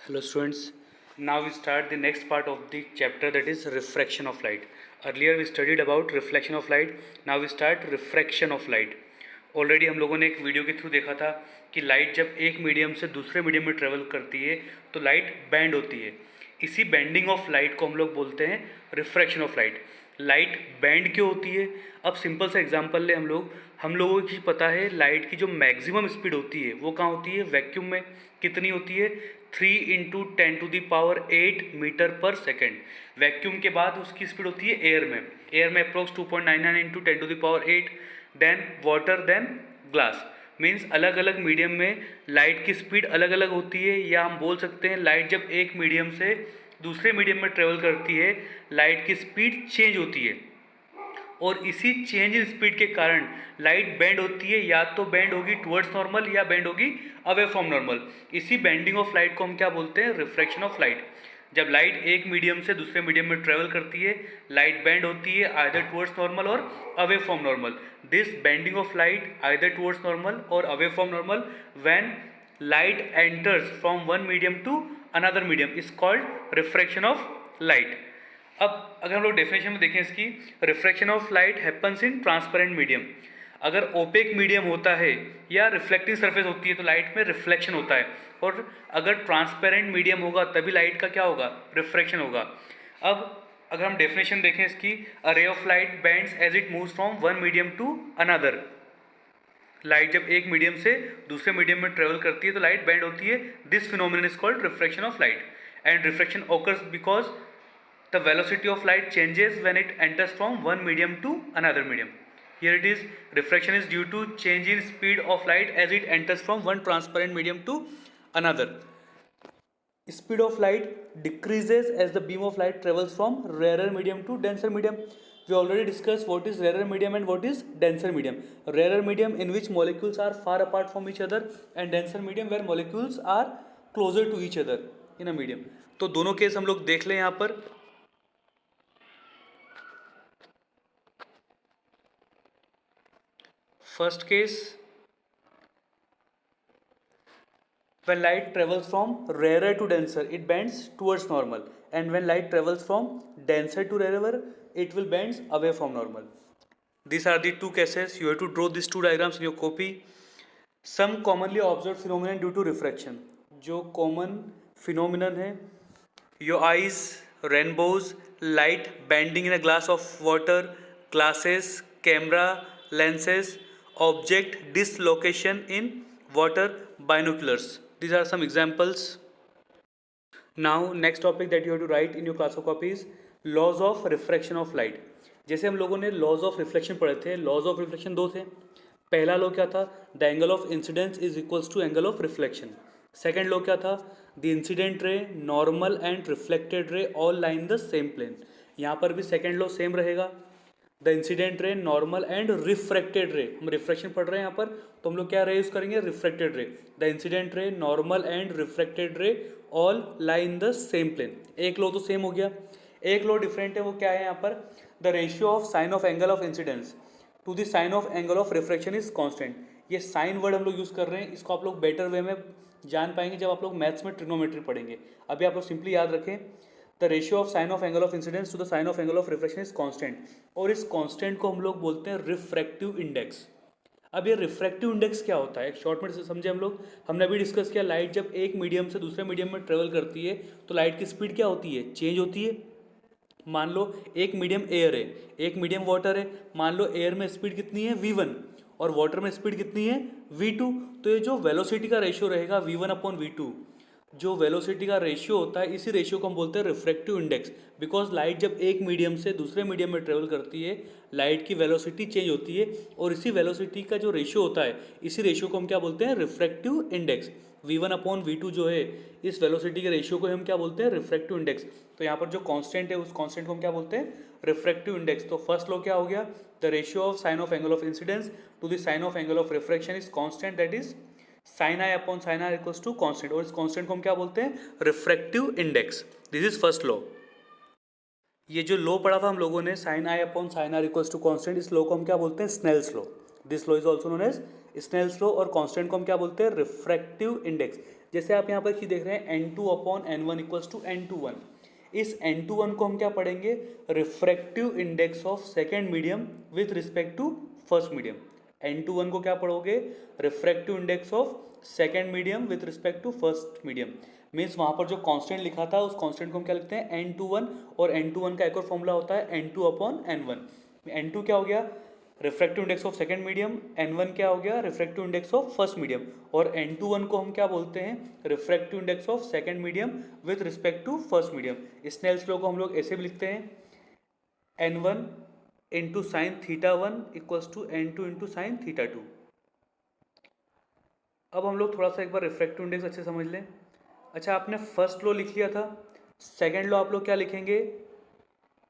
Hello students, now we start the next part of the chapter, that is refraction of light. Earlier we studied about reflection of light, now we start refraction of light. Already हम लोगों ने एक video के through देखा था कि light जब एक मीडियम से दूसरे मीडियम में ट्रेवल करती है तो लाइट बैंड होती है। इसी बेंडिंग ऑफ लाइट को हम लोग बोलते हैं refraction of light. Light band क्यों होती है? अब सिंपल सा एग्जांपल ले हम लोगों की पता है लाइट की जो मैक्सिमम स्पीड होती है वो कहाँ होती है? वैक्यूम में। कितनी होती है? 3 × 10⁸ मीटर पर सेकेंड। वैक्यूम के बाद उसकी स्पीड होती है एयर में। एयर में approx 2.99 × 10⁸, then water, then glass. Means अलग अलग मीडियम में लाइट की स्पीड अलग अलग होती है, या हम बोल सकते हैं लाइट जब एक मीडियम से दूसरे मीडियम में ट्रेवल करती है लाइट की स्पीड चेंज होती है, और इसी चेंज इन स्पीड के कारण लाइट बेंड होती है। या तो बेंड होगी टुवर्ड्स नॉर्मल या बेंड होगी अवे फ्रॉम नॉर्मल। इसी बेंडिंग ऑफ लाइट को हम क्या बोलते हैं? Refraction of light. जब लाइट एक मीडियम से दूसरे मीडियम में ट्रेवल करती है लाइट बेंड होती है आइदर टुवर्ड्स नॉर्मल और away from normal. This bending of light either towards normal और away from normal when light enters from one medium to another medium is called refraction of light. अब अगर हम लोग definition में देखें इसकी, refraction of light happens in transparent medium. अगर opaque medium होता है या रिफ्लेक्टिव सरफेस होती है तो लाइट में रिफ्लेक्शन होता है, और अगर ट्रांसपेरेंट मीडियम होगा तभी लाइट का क्या होगा? रिफ्रैक्शन होगा। अब अगर हम डेफिनेशन देखें इसकी, a ray of light bends as it moves from one medium to another. Light जब एक मीडियम से दूसरे मीडियम में ट्रेवल करती है तो लाइट बेंड होती है। This phenomenon is called refraction of light, and refraction occurs because the velocity of light changes when it enters from one medium to another medium. Here it is, refraction is due to change in speed of light as it enters from one transparent medium to another. Speed of light decreases as the beam of light travels from rarer medium to denser medium. We already discussed what is rarer medium and what is denser medium. Rarer medium in which molecules are far apart from each other, and denser medium where molecules are closer to each other in a medium. तो दोनों case हम लोग देख लें यहाँ पर। First case, when light travels from rarer to denser, it bends towards normal, and when light travels from denser to rarer, it will bend away from normal. These are the two cases. You have to draw these two diagrams in your copy. Some commonly observed phenomenon due to refraction. जो common phenomenon है, your eyes, rainbows, light bending in a glass of water, glasses, camera, lenses, object dislocation in water, binoculars. These are some examples. Now next topic that you have to write in your class of copy is laws of refraction of light. जैसे हम लोगों ने laws of reflection पढ़े थे, laws of reflection दो थे। पहला law क्या था? The angle of incidence is equals to angle of reflection. Second law क्या था? The incident ray, normal and reflected ray all lie in the same plane. यहाँ पर भी सेकेंड लॉ सेम रहेगा। The incident ray, normal and refracted ray, हम refraction पढ़ रहे हैं यहाँ पर, तो हम लोग क्या रे यूज करेंगे? Refracted ray. The incident ray, normal and refracted ray all lie in the same plane. एक लॉ तो सेम हो गया, एक लॉ डिफरेंट है। वो क्या है यहाँ पर? The ratio of sine of angle of incidence to the sine of angle of refraction is constant. ये साइन वर्ड हम लोग यूज कर रहे हैं, इसको आप लोग बेटर वे में जान पाएंगे जब आप लोग मैथ्स में ट्रिग्नोमेट्री पढ़ेंगे। अभी आप लोग सिंपली याद रखें, the ratio of sine of angle of incidence to the sine of angle of refraction is constant, और इस कांस्टेंट को हम लोग बोलते हैं रिफ्रैक्टिव इंडेक्स। अब ये रिफ्रैक्टिव इंडेक्स क्या होता है, एक शॉर्ट में समझे हम लोग। हमने अभी डिस्कस किया, लाइट जब एक मीडियम से दूसरे मीडियम में ट्रेवल करती है तो लाइट की स्पीड क्या होती है? चेंज होती है। मान लो एक मीडियम एयर है, एक मीडियम वाटर है। मान लो एयर में स्पीड कितनी है? v1, और वाटर में स्पीड कितनी है? v2। तो ये जो वेलोसिटी का रेशियो रहेगा v1/v2, जो वेलोसिटी का रेशियो होता है, इसी रेशियो को हम बोलते हैं रिफ्रैक्टिव इंडेक्स। बिकॉज लाइट जब एक मीडियम से दूसरे मीडियम में ट्रेवल करती है लाइट की वेलोसिटी चेंज होती है, और इसी वेलोसिटी का जो रेशियो होता है, इसी रेशियो को हम क्या बोलते हैं? Refractive index. v1/v2 जो है, इस वेलोसिटी के रेशियो को हम क्या बोलते हैं? Refractive index. तो यहाँ पर जो कांस्टेंट है उस कांस्टेंट को हम क्या बोलते हैं? Refractive index. तो फर्स्ट लॉ क्या हो गया? The ratio of sine of angle of incidence to the sine of angle of refraction is constant, that is sin i upon sin r equals to constant, और इस constant को हम क्या बोलते हैं? Refractive index. This is first law. ये जो law पढ़ा था हम लोगों ने, sin i upon sin r equals to constant, इस लॉ को हम क्या बोलते हैं? Snell's law. This law is also known as Snell's law, और कांस्टेंट को हम क्या बोलते हैं? Refractive index. जैसे आप यहाँ पर चीज देख रहे हैं N2/N1 इक्वल्स टू N21। इस N21 को हम क्या पढ़ेंगे, refractive index of second medium with respect to first medium. N21 को क्या पढ़ोगे, refractive index of second medium with respect to first medium. Means वहाँ पर जो कांस्टेंट लिखा था उस कांस्टेंट को हम क्या लिखते हैं N21, और N21 का एक और फॉर्मूला होता है N2/N1। N2 क्या हो गया, refractive index of second medium, N1 क्या हो गया, refractive index of first medium, और N21 को हम क्या बोलते हैं, refractive index of second medium with respect to first medium. Snell's law को हम लोग ऐसे भी लिखते हैं N1 into sine theta 1 equals to N2 into sine theta 2। अब हम लोग थोड़ा सा एक बार रिफ्रैक्टिव इंडेक्स अच्छे समझ लें। अच्छा, आपने फर्स्ट लॉ लिख लिया था, सेकेंड लॉ आप लोग क्या लिखेंगे,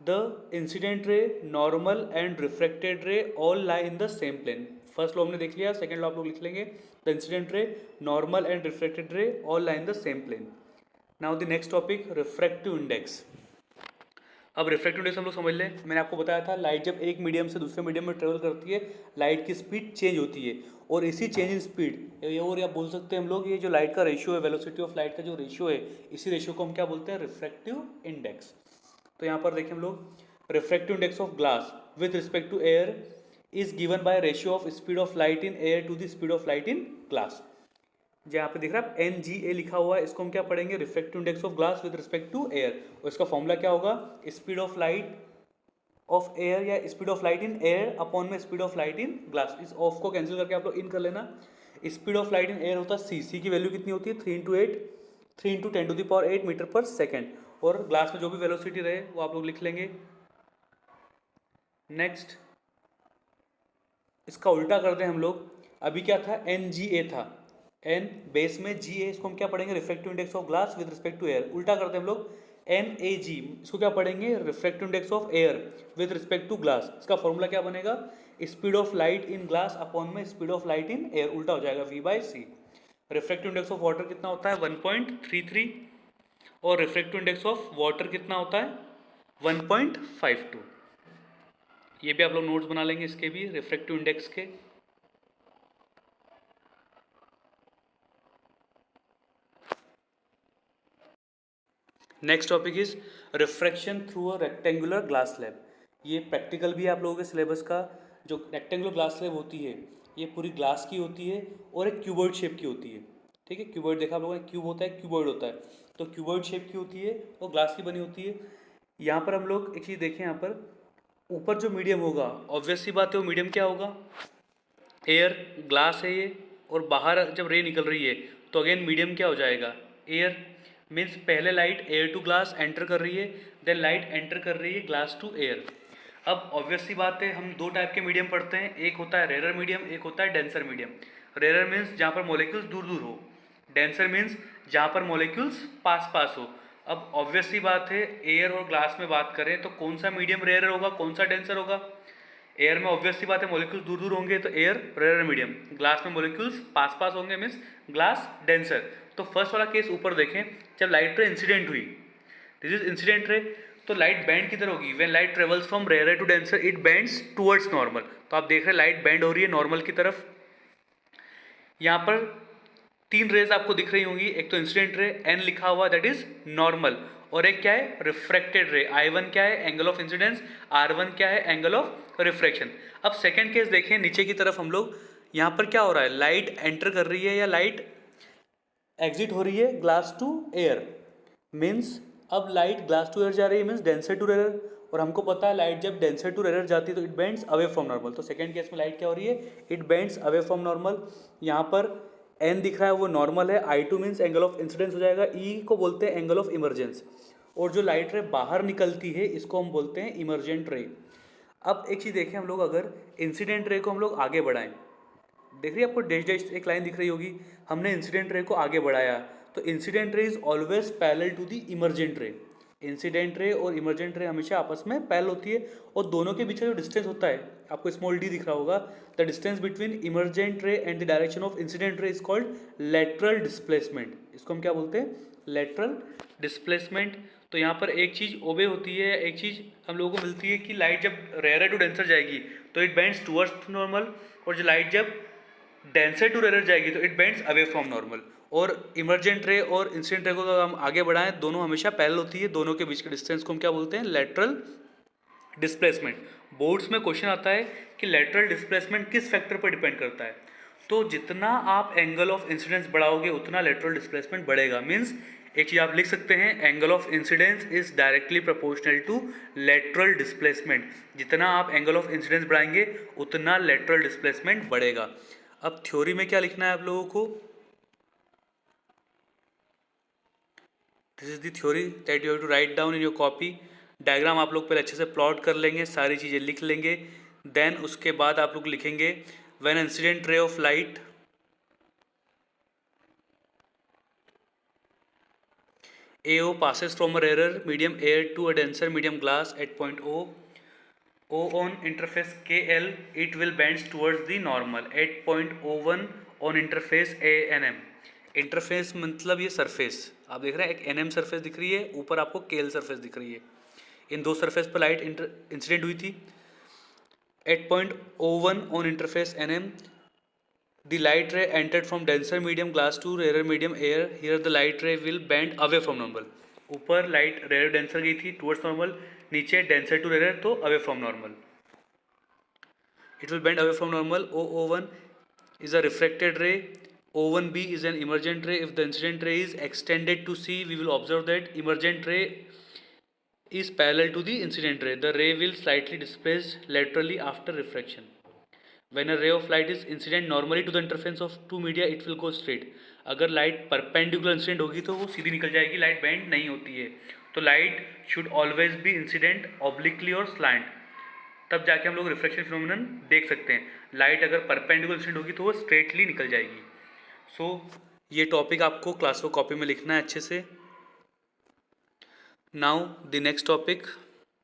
the incident ray, normal and refracted ray all lie in the same plane. First law हमने देख लिया, सेकेंड लॉ आप लोग लिख लेंगे, the incident ray, normal and refracted ray all lie in the same plane. Now the next topic, refractive index. अब refractive index हम लोग समझ लें। मैंने आपको बताया था लाइट जब एक मीडियम से दूसरे मीडियम में ट्रेवल करती है, लाइट की स्पीड चेंज होती है, और इसी चेंज इन स्पीड, और या बोल सकते हैं हम लोग, ये जो लाइट का रेशियो है, वेलोसिटी ऑफ लाइट का जो रेशियो है, इसी रेशियो को हम क्या बोलते हैं, रिफ्रैक्टिव इंडेक्स। तो यहाँ पर देखें हम लोग, refractive index of glass with respect to air is given by ratio of speed of light in air to the speed of light in glass. जहाँ पे दिख रहा है NGA लिखा हुआ है, इसको हम क्या पढ़ेंगे, refractive index of glass with respect to air, और इसका फॉर्मूला क्या होगा, speed of light of air या speed of light in air upon में speed of light in glass. इस ऑफ को कैंसिल करके आप लोग इन कर लेना। Speed of light in air होता है C की वैल्यू कितनी होती है, 3 इंटू 10⁸ मीटर पर सेकेंड, और ग्लास में जो भी वेलोसिटी रहे वो आप लोग लिख लेंगे। नेक्स्ट, इसका उल्टा कर दें हम लोग, अभी क्या था, NGA था, N बेस में GA, इसको हम क्या पढ़ेंगे, refractive index of glass with respect to air. उल्टा करते हैं हम लोग, NAG, इसको क्या पढ़ेंगे, refractive index of air with respect to glass. इसका फॉर्मूला क्या बनेगा, speed of light in glass upon में speed of light in air, उल्टा हो जाएगा V/C। Refractive index of water कितना होता है, 1.33, और रिफ्रैक्टिव इंडेक्स ऑफ वाटर कितना होता है, 1.52। ये भी आप लोग नोट्स बना लेंगे इसके भी, रिफ्रैक्टिव इंडेक्स के। Next topic is refraction through a rectangular glass slab. ये प्रैक्टिकल भी है आप लोगों के सिलेबस का। जो रेक्टेंगुलर ग्लास स्लैब होती है, ये पूरी ग्लास की होती है और एक क्यूबॉइड शेप की होती है। ठीक है, क्यूबॉइड देखा आप लोगों ने, क्यूब होता है, क्यूबॉइड होता है, तो क्यूबॉइड शेप की होती है और ग्लास की बनी होती है। यहाँ पर हम लोग एक चीज़ देखें, यहाँ पर ऊपर जो मीडियम होगा, ऑब्वियस सी बात है वो मीडियम क्या होगा, एयर, ग्लास है ये, और बाहर जब रे निकल रही है तो अगेन मीडियम क्या हो जाएगा, एयर। मीन्स पहले light air to glass enter कर रही है, देन लाइट एंटर कर रही है ग्लास टू एयर। अब ऑब्वियस सी बात है, हम दो टाइप के मीडियम पढ़ते हैं, एक होता है रेयर मीडियम, एक होता है डेंसर मीडियम। रेयर मीन्स जहाँ पर मॉलिक्यूल्स दूर दूर हो, डेंसर मीन्स जहाँ पर मॉलिक्यूल्स पास पास हो। अब ऑब्वियस सी बात है, एयर और ग्लास में बात करें तो कौन सा मीडियम रेयर होगा, कौन सा डेंसर होगा। एयर में ऑब्वियस सी बात है मॉलिक्यूल्स दूर दूर होंगे तो एयर रेयर मीडियम, ग्लास में मॉलिक्यूल्स पास पास होंगे मीन्स ग्लास डेंसर। तो फर्स्ट वाला केस ऊपर देखें, जब लाइट रे इंसिडेंट हुई, दिस इज इंसिडेंट रे, तो लाइट बैंड किधर होगी, when light travels from rare to denser it bends towards normal. तो आप देख रहे हैं लाइट बेंड हो रही है नॉर्मल की तरफ। यहाँ पर तीन रेज आपको दिख रही होंगी, एक तो इंसिडेंट रे N लिखा हुआ दैट इज नॉर्मल, और एक क्या है, रिफ्रैक्टेड रे, I1 क्या है, एंगल ऑफ इंसिडेंस, R1 क्या है, एंगल ऑफ रिफ्रैक्शन। अब सेकंड केस देखें, नीचे की तरफ हम लोग, यहाँ पर क्या हो रहा है, लाइट एंटर कर रही है या लाइट एग्जिट हो रही है ग्लास टू एयर। मीन्स अब लाइट ग्लास टू एयर जा रही है, मीन्स डेंसर टू रेयर, और हमको पता है लाइट जब डेंसर टू रेयर जाती है तो it bends away from normal. तो सेकंड केस में लाइट क्या हो रही है, it bends away from normal. यहाँ पर N दिख रहा है वो नॉर्मल है, I2 means angle of incidence हो जाएगा, E को बोलते हैं एंगल ऑफ इमरजेंस, और जो लाइट रे बाहर निकलती है इसको हम बोलते हैं इमरजेंट रे। अब एक चीज़ देखें हम लोग, अगर इंसिडेंट रे को हम लोग आगे बढ़ाएं, देख रही है आपको डैश डैश एक लाइन दिख रही होगी, हमने इंसिडेंट रे को आगे बढ़ाया, तो incident ray is always parallel to the emergent ray. Incident ray और इमरजेंट रे हमेशा आपस में पैरेलल होती है, और दोनों के बीच का जो डिस्टेंस होता है, आपको स्मॉल d दिख रहा होगा, the distance between emergent ray and the direction of incident ray is called lateral displacement. इसको हम क्या बोलते हैं, लेटरल डिस्प्लेसमेंट। तो यहाँ पर एक चीज़ ओबे होती है, एक चीज़ हम लोगों को मिलती है कि लाइट जब रेयर टू डेंसर जाएगी तो इट बेंड्स टुवर्ड्स नॉर्मल, और जो लाइट जब डेंसर टू रेयर जाएगी तो it bends away from normal. और इमर्जेंट रे और इंसिडेंट रे को अगर हम आगे बढ़ाएं, दोनों हमेशा पैरेलल होती है, दोनों के बीच के डिस्टेंस को हम क्या बोलते हैं, लेटरल डिस्प्लेसमेंट। बोर्ड्स में क्वेश्चन आता है कि लेटरल डिस्प्लेसमेंट किस फैक्टर पर डिपेंड करता है, तो जितना आप एंगल ऑफ इंसिडेंस बढ़ाओगे उतना लेटरल डिस्प्लेसमेंट बढ़ेगा। मीन्स एक चीज आप लिख सकते हैं, angle of incidence is directly proportional to lateral displacement. जितना आप एंगल ऑफ इंसिडेंस बढ़ाएंगे उतना लेटरल डिस्प्लेसमेंट बढ़ेगा। अब थ्योरी में क्या लिखना है आप लोगों को, this is the theory that you have to write down in your copy. Diagram आप लोग पहले अच्छे से प्लॉट कर लेंगे, सारी चीज़ें लिख लेंगे, देन उसके बाद आप लोग लिखेंगे when incident ray of light AO passes from a rarer medium air to a denser medium glass at point O on interface KL, it will bend towards the normal at point O1 on interface ANM। Interface मतलब ये surface आप देख रहे हैं, एक NM surface दिख रही है, ऊपर आपको KL सरफेस दिख रही है। इन दो सरफेस पर लाइट इंसिडेंट हुई थी। At point O1 on interface NM, the light ray entered from denser medium glass to rarer medium air, here the light ray will bend away from normal। ऊपर light rare denser गई थी towards normal, नीचे denser to rare तो away from normal. It will bend away from normal. O01 is a refracted ray, O1b is an emergent ray। If the incident ray is extended to C, we will observe that emergent ray is parallel to the incident ray, the ray will slightly displace laterally after refraction। When a ray of light is incident normally to the interface of two media, it will go straight। अगर light perpendicular incident होगी तो वो सीधी निकल जाएगी, light bend नहीं होती है। तो light should always be incident obliquely और स्लैंट, तब जाके हम लोग रिफ्लेक्शन फिनोमिनन देख सकते हैं। लाइट अगर परपेंडिकुलर इंसिडेंट होगी तो वो स्ट्रेटली निकल जाएगी। सो ये टॉपिक आपको क्लास वर्क कॉपी में लिखना है अच्छे से। Now the next topic,